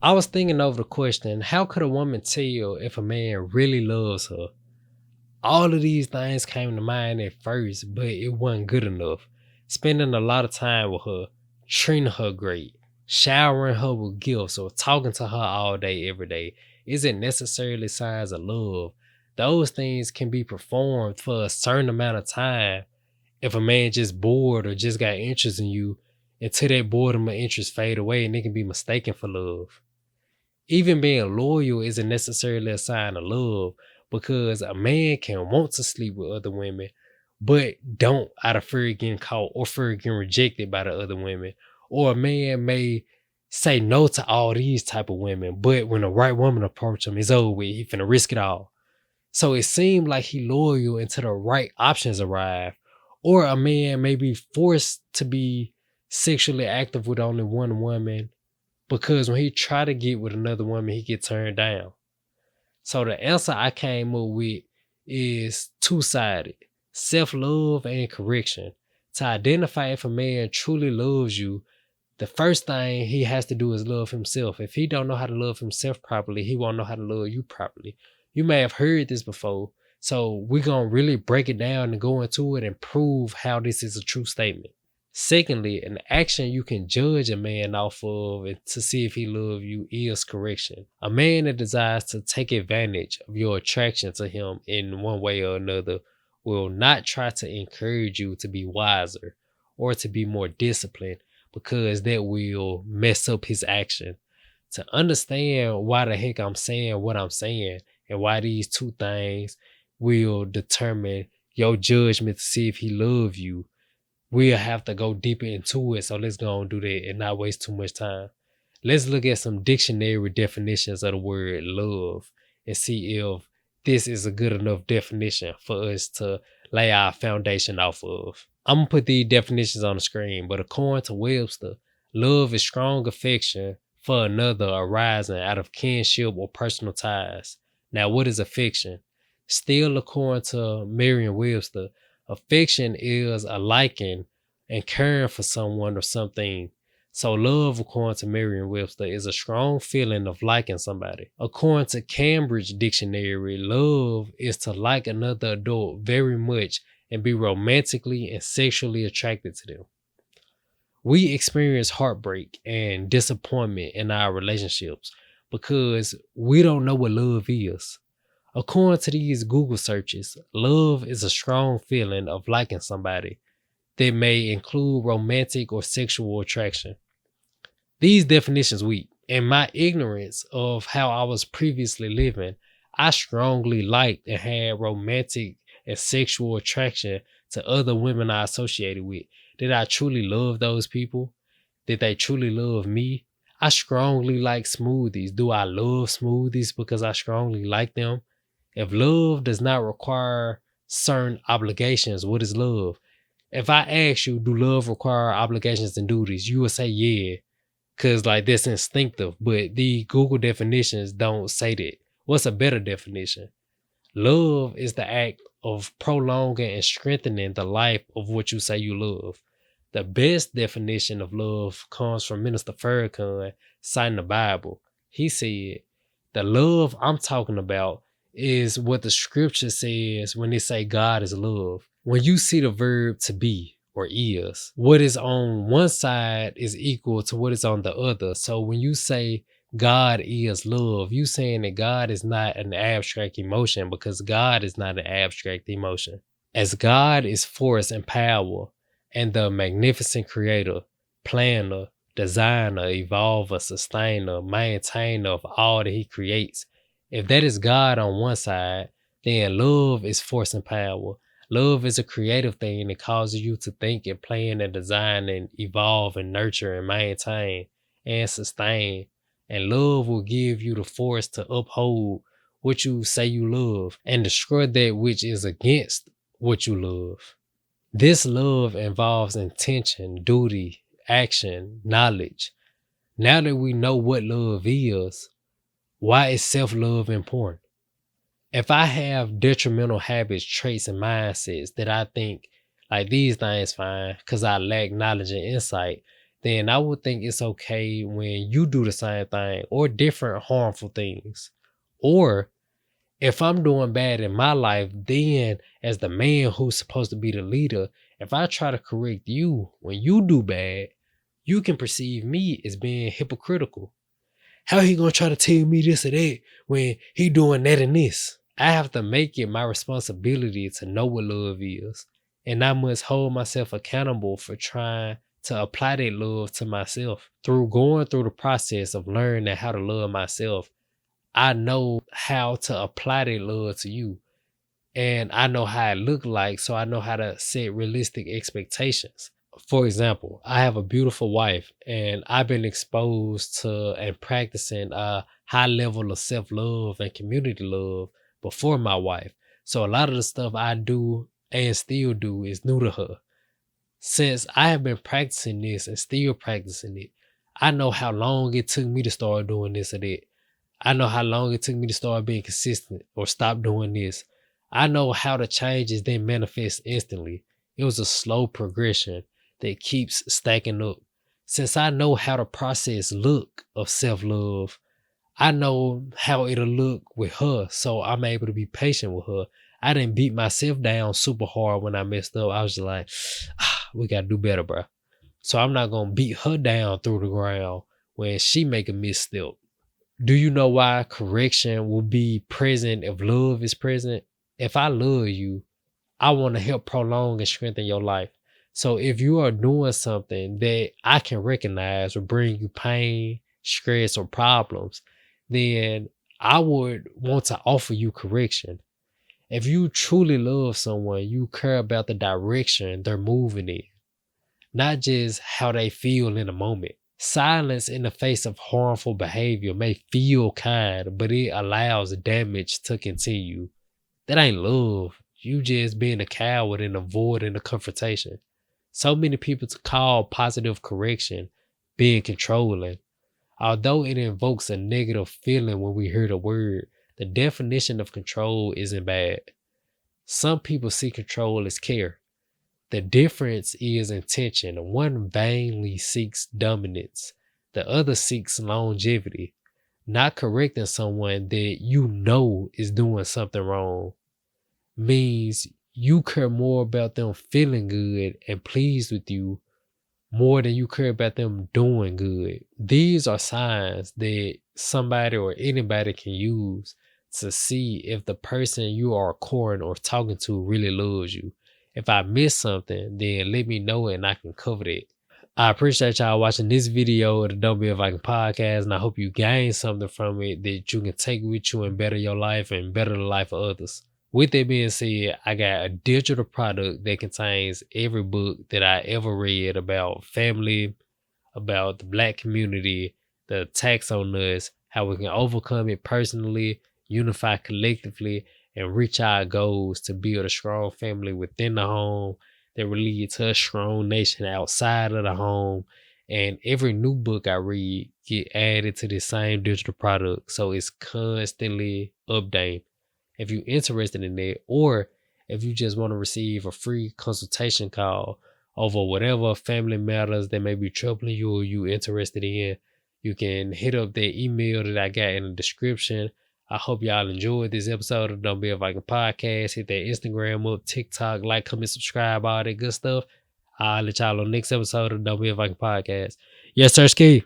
I was thinking over the question, how could a woman tell if a man really loves her? All of these things came to mind at first, but it wasn't good enough. Spending a lot of time with her, treating her great, showering her with gifts, or talking to her all day, every day isn't necessarily signs of love. Those things can be performed for a certain amount of time. If a man just bored or just got interest in you, until that boredom or interest fade away, and it can be mistaken for love. Even being loyal isn't necessarily a sign of love because a man can want to sleep with other women, but don't out of fear of getting caught or fear of getting rejected by the other women. Or a man may say no to all these type of women, but when the right woman approach him, it's over with. He finna risk it all. So it seemed like he loyal until the right options arrive. Or a man may be forced to be sexually active with only one woman because when he try to get with another woman, he get turned down. So the answer I came up with is two-sided: self-love and correction. To identify if a man truly loves you, the first thing he has to do is love himself. If he don't know how to love himself properly, he won't know how to love you properly. You may have heard this before, so we're gonna really break it down and go into it and prove how this is a true statement. Secondly, an action you can judge a man off of and to see if he love you is correction. A man that desires to take advantage of your attraction to him in one way or another will not try to encourage you to be wiser or to be more disciplined because that will mess up his action. To understand why the heck I'm saying what I'm saying and why these two things will determine your judgment to see if he love you, we'll have to go deeper into it. So let's go and do that and not waste too much time. Let's look at some dictionary definitions of the word love and see if this is a good enough definition for us to lay our foundation off of. I'm gonna put these definitions on the screen, but according to Webster, love is strong affection for another arising out of kinship or personal ties. Now, what is affection? Still, according to Merriam-Webster, affection is a liking and caring for someone or something. So love, according to Merriam-Webster, is a strong feeling of liking somebody. According to Cambridge Dictionary, love is to like another adult very much and be romantically and sexually attracted to them. We experience heartbreak and disappointment in our relationships because we don't know what love is. According to these Google searches, love is a strong feeling of liking somebody that may include romantic or sexual attraction. These definitions weak. In my ignorance of how I was previously living, I strongly liked and had romantic and sexual attraction to other women I associated with. Did I truly love those people? Did they truly love me? I strongly like smoothies. Do I love smoothies because I strongly like them? If love does not require certain obligations, what is love? If I ask you, do love require obligations and duties? You will say yeah, because like that's instinctive. But the Google definitions don't say that. What's a better definition? Love is the act of prolonging and strengthening the life of what you say you love. The best definition of love comes from Minister Farrakhan citing the Bible. He said, the love I'm talking about is what the scripture says when they say God is love. When you see the verb to be or is, what is on one side is equal to what is on the other. So when you say God is love, you saying that God is not an abstract emotion because God is not an abstract emotion. As God is force and power and the magnificent creator, planner, designer, evolver, sustainer, maintainer of all that he creates. If that is God on one side, then love is force and power. Love is a creative thing that causes you to think and plan and design and evolve and nurture and maintain and sustain. And love will give you the force to uphold what you say you love and destroy that which is against what you love. This love involves intention, duty, action, knowledge. Now that we know what love is, why is self-love important? If I have detrimental habits, traits, and mindsets that I think like these things fine because I lack knowledge and insight, then I would think it's okay when you do the same thing or different harmful things. Or if I'm doing bad in my life, then as the man who's supposed to be the leader, if I try to correct you when you do bad, you can perceive me as being hypocritical. How he gonna try to tell me this or that when he doing that and this? I have to make it my responsibility to know what love is. And I must hold myself accountable for trying to apply that love to myself. Through going through the process of learning how to love myself, I know how to apply that love to you. And I know how it look like, so I know how to set realistic expectations. For example, I have a beautiful wife and I've been exposed to and practicing a high level of self-love and community love before my wife. So a lot of the stuff I do and still do is new to her. Since I have been practicing this and still practicing it, I know how long it took me to start doing this or that. I know how long it took me to start being consistent or stop doing this. I know how the changes didn't manifest instantly. It was a slow progression that keeps stacking up. Since I know how the process look of self-love, I know how it'll look with her. So I'm able to be patient with her. I didn't beat myself down super hard when I messed up. I was just like, we gotta do better, bro. So I'm not gonna beat her down through the ground when she make a misstep. Do you know why correction will be present if love is present? If I love you, I want to help prolong and strengthen your life. So if you are doing something that I can recognize will bring you pain, stress, or problems, then I would want to offer you correction. If you truly love someone, you care about the direction they're moving in, not just how they feel in a moment. Silence in the face of harmful behavior may feel kind, but it allows damage to continue. That ain't love. You just being a coward and avoiding the confrontation. So many people to call positive correction being controlling. Although it invokes a negative feeling when we hear the word, the definition of control isn't bad. Some people see control as care. The difference is intention. One vainly seeks dominance, the other seeks longevity. Not correcting someone that you know is doing something wrong means you care more about them feeling good and pleased with you more than you care about them doing good. These are signs that somebody or anybody can use to see if the person you are courting or talking to really loves you. If I miss something, then let me know and I can cover it. I appreciate y'all watching this video of the Don't Be a Viking podcast, and I hope you gain something from it that you can take with you and better your life and better the life of others. With that being said, I got a digital product that contains every book that I ever read about family, about the Black community, the attacks on us, how we can overcome it personally, unify collectively, and reach our goals to build a strong family within the home that will lead to a strong nation outside of the home. And every new book I read get added to the same digital product, so it's constantly updating. If you're interested in that, or if you just want to receive a free consultation call over whatever family matters that may be troubling you or you interested in, you can hit up the email that I got in the description. I hope y'all enjoyed this episode of Don't Be a Viking podcast. Hit that Instagram up, TikTok, like, comment, subscribe, all that good stuff. I'll let y'all on the next episode of Don't Be a Viking podcast. Yes, sir, Ski.